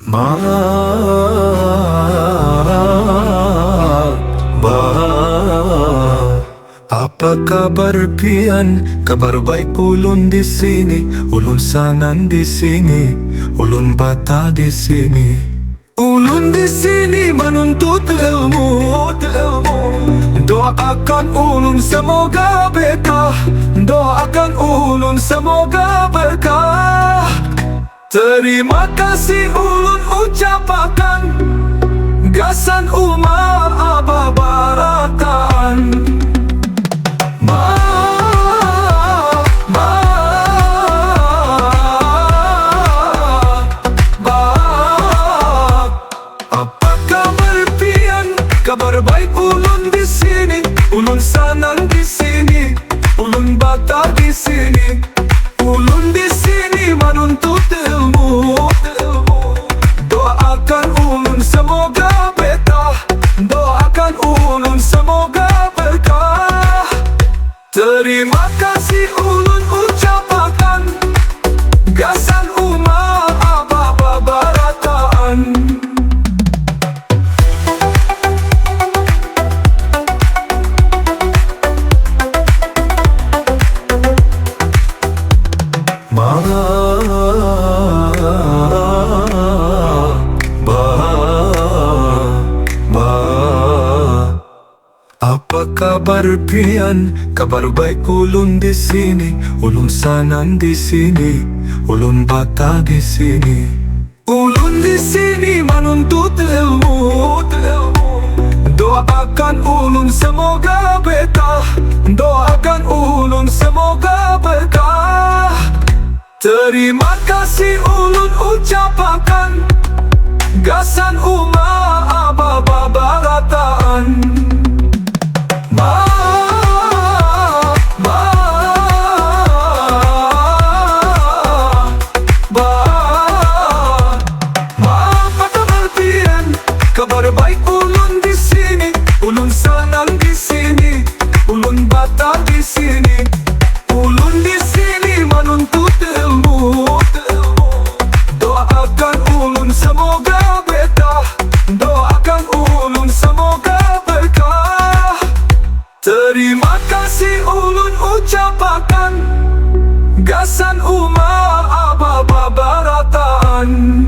Apa kabar pian? Kabar baik ulun di sini, ulun sanan di sini, ulun bata di sini. Ulun di sini menuntut ilmu, doakan ulun semoga betah, doakan ulun semoga berkah. Terima kasih ulun ucapakan, gasan umat Aba Barataan. Apa kabar pian? Kabar baik ulun di sini, ulun sanan di sini, ulun bata di sini. Ulun di sini menuntut ilmu, doakan ulun semoga betah, doakan ulun semoga berkah. Terima kasih ulun ucapakan, gasan umat Aba Barataan. Apa kabar pian? Kabar baik ulun di sini, ulun sanan di sini, ulun bata di sini. Ulun di sini menuntut ilmu, doakan ulun semoga betah, doakan ulun semoga berkah. Terima kasih ulun ucapakan, gasan umat Aba Barataan. Kabar baik ulun di sini, ulun sanan di sini, ulun bata di sini. Ulun di sini menuntut ilmu, doakan ulun semoga betah, doakan ulun semoga berkah. Terima kasih ulun ucapakan, gasan umat Aba Barataan.